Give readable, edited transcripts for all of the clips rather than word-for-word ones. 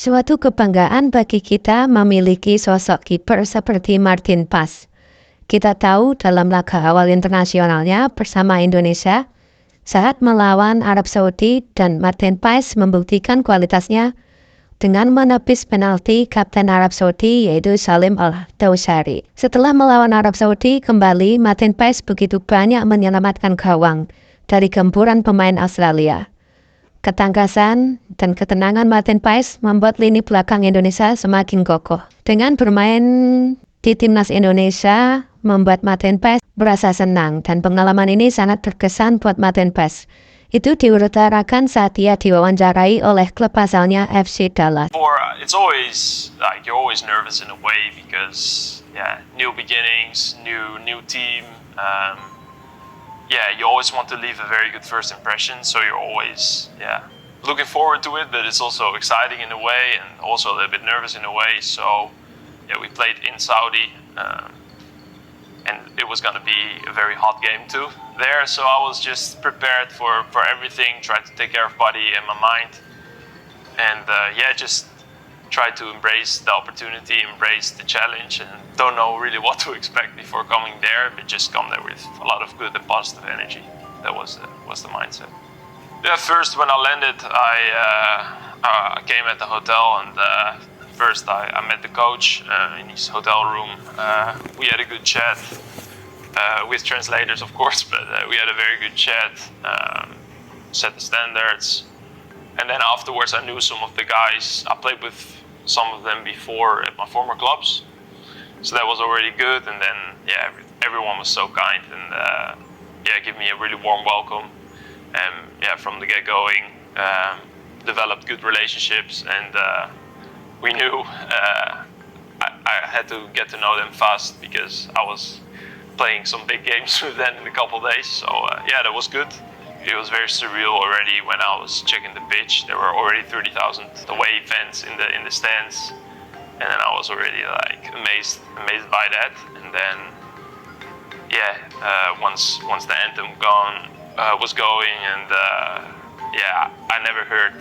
Suatu kebanggaan bagi kita memiliki sosok kiper seperti Martin Paes. Kita tahu dalam laga awal internasionalnya bersama Indonesia, saat melawan Arab Saudi dan Martin Paes membuktikan kualitasnya dengan menepis penalti kapten Arab Saudi yaitu Salim Al-Dawsari. Setelah melawan Arab Saudi kembali, Martin Paes begitu banyak menyelamatkan gawang dari gempuran pemain Australia. Ketangkasan dan ketenangan Martin Paes membuat lini belakang Indonesia semakin kokoh. Dengan bermain di timnas Indonesia, membuat Martin Paes berasa senang dan pengalaman ini sangat berkesan buat Martin Paes. Itu diutarakan saat dia diwawancarai oleh klub asalnya FC Dallas. It's always like you're always nervous in a way because new beginnings, new team. You always want to leave a very good first impression, so you're always looking forward to it, but it's also exciting in a way and also a little bit nervous in a way. So we played in Saudi and it was going to be a very hot game too there, so I was just prepared for everything, tried to take care of body and my mind, and just try to embrace the opportunity, embrace the challenge, and don't know really what to expect before coming there, but just come there with a lot of good and positive energy. That was the mindset. First when I landed, I came at the hotel, and first I met the coach in his hotel room. We had a good chat with translators, of course, but we had a very good chat, set the standards. And then afterwards I knew some of the guys. I played with some of them before at my former clubs, so that was already good. And then everyone was so kind and give me a really warm welcome. And from the get-going, developed good relationships, and we knew I had to get to know them fast because I was playing some big games with them in a couple of days. So that was good. It was very surreal already when I was checking the pitch. There were already 30,000 away fans in the stands, and then I was already like amazed by that. And then once the anthem was going, and I never heard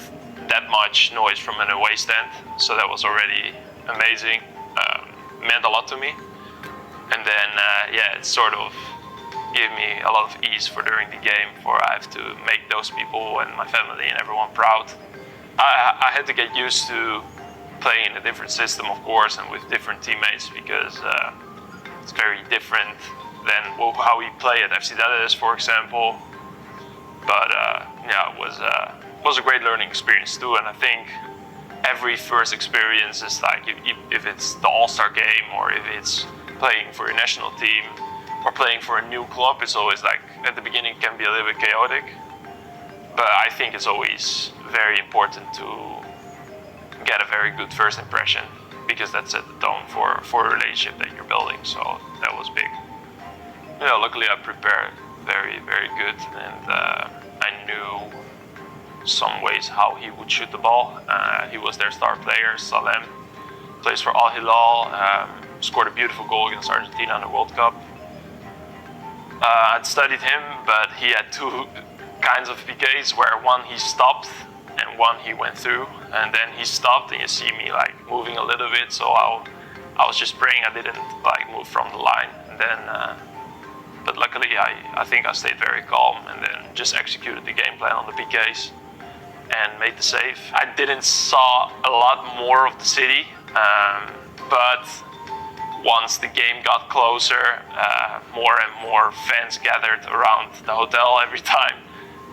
that much noise from an away stand, so that was already amazing. Meant a lot to me, and then it sort of gave me a lot of ease for during the game, for I have to make those people and my family and everyone proud. I had to get used to playing in a different system, of course, and with different teammates, because it's very different than how we play at FC Dallas, for example. But it was a great learning experience too, and I think every first experience is like, if it's the All-Star game or if it's playing for your national team or playing for a new club, it's always like at the beginning it can be a little bit chaotic, but I think it's always very important to get a very good first impression, because that set the tone for a relationship that you're building. So that was big. Luckily I prepared very, very good, and I knew some ways how he would shoot the ball. He was their star player. Salem plays for Al Hilal, scored a beautiful goal against Argentina in the World Cup. I'd studied him, but he had two kinds of PKs, where one he stopped and one he went through, and then he stopped and you see me like moving a little bit, so I was just praying I didn't like move from the line, and then but luckily I think I stayed very calm and then just executed the game plan on the PKs and made the save. I didn't saw a lot more of the city, but once the game got closer, more and more fans gathered around the hotel every time,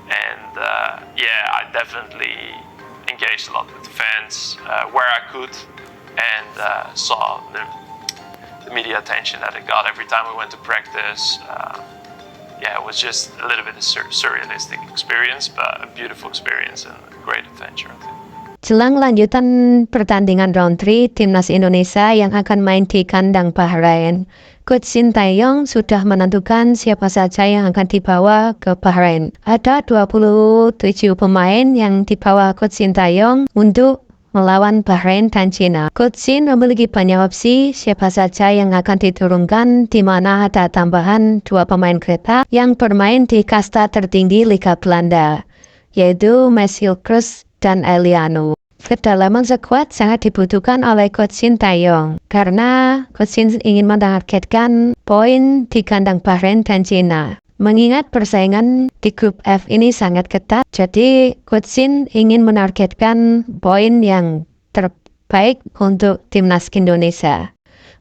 and I definitely engaged a lot with the fans where I could, and saw the media attention that it got every time we went to practice. It was just a little bit of a surrealistic experience, but a beautiful experience and a great adventure, I think. Jelang lanjutan pertandingan round 3 timnas Indonesia yang akan main di kandang Bahrain, Coach Sintayong sudah menentukan siapa saja yang akan dibawa ke Bahrain. Ada 27 pemain yang dibawa Coach Sintayong untuk melawan Bahrain dan China. Coach Shin memiliki banyak opsi siapa saja yang akan diturunkan, di mana ada tambahan 2 pemain kereta yang bermain di kasta tertinggi Liga Belanda, yaitu Marcel Kroes dan Eliano. Kedalaman skuad sangat dibutuhkan oleh Coach Shin Taeyong karena Coach Shin ingin menargetkan poin di kandang Bahrain dan Cina. Mengingat persaingan di grup F ini sangat ketat, jadi Coach Shin ingin menargetkan poin yang terbaik untuk timnas Indonesia.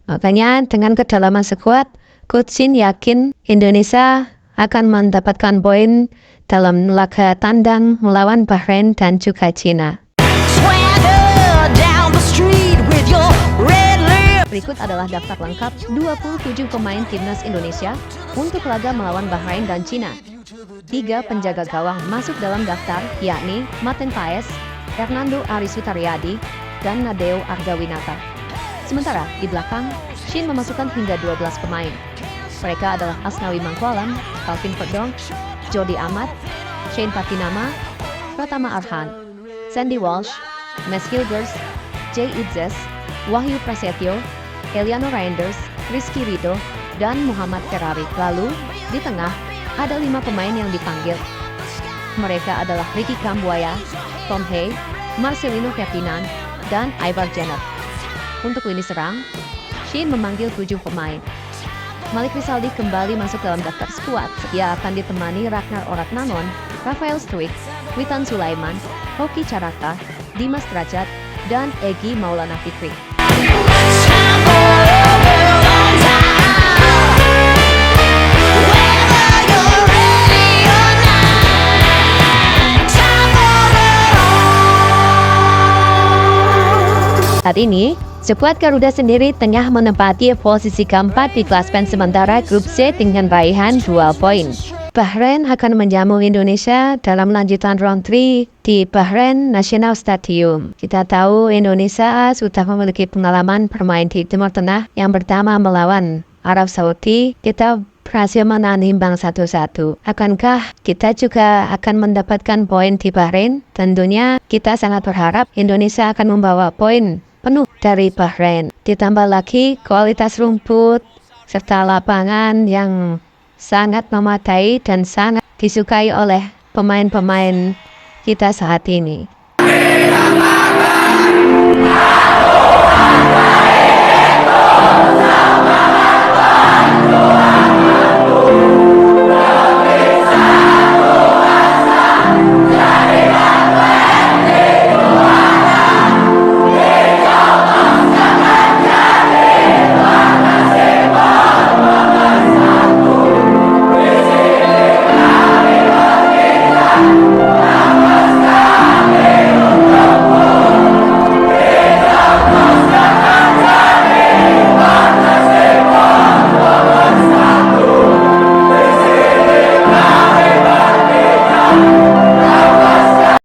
Makanya dengan kedalaman skuad, Coach Shin yakin Indonesia akan mendapatkan poin dalam laga tandang melawan Bahrain dan juga Cina. Berikut adalah daftar lengkap 27 pemain timnas Indonesia untuk laga melawan Bahrain dan Cina. 3 penjaga gawang masuk dalam daftar, yakni Martin Paes, Hernando Ari Sutariadi, dan Nadeo Argawinata. Sementara di belakang, Shin memasukkan hingga 12 pemain. Mereka adalah Asnawi Mangkualam, Calvin Verdonk, Jody Amat, Shane Patinama, Pratama Arhan, Sandy Walsh, Mes Hilgers, Jay Idzes, Wahyu Prasetyo, Eliano Reinders, Rizky Rido, dan Muhammad Ferrari. Lalu, di tengah, ada 5 pemain yang dipanggil. Mereka adalah Ricky Kambuaya, Tom Hay, Marcelino Ferdinand, dan Ivar Jenner. Untuk lini serang, Shin memanggil 7 pemain. Malik Rizaldi kembali masuk dalam daftar skuad. Ia akan ditemani Ragnar Oratnanon, Rafael Struik, Witan Sulaiman, Hoki Caraka, Dimas Derajat, dan Egy Maulana Fikri. Saat ini, skuad Garuda sendiri tengah menempati posisi keempat di klasemen sementara grup C dengan raihan 2 poin. Bahrain akan menjamu Indonesia dalam lanjutan round 3 di Bahrain National Stadium. Kita tahu Indonesia sudah memiliki pengalaman bermain di Timur Tengah yang pertama melawan Arab Saudi. Kita berhasil menahan imbang 1-1. Akankah kita juga akan mendapatkan poin di Bahrain? Tentunya kita sangat berharap Indonesia akan membawa poin penuh dari Bahrain. Ditambah lagi kualitas rumput serta lapangan yang sangat memadai dan sangat disukai oleh pemain-pemain kita saat ini.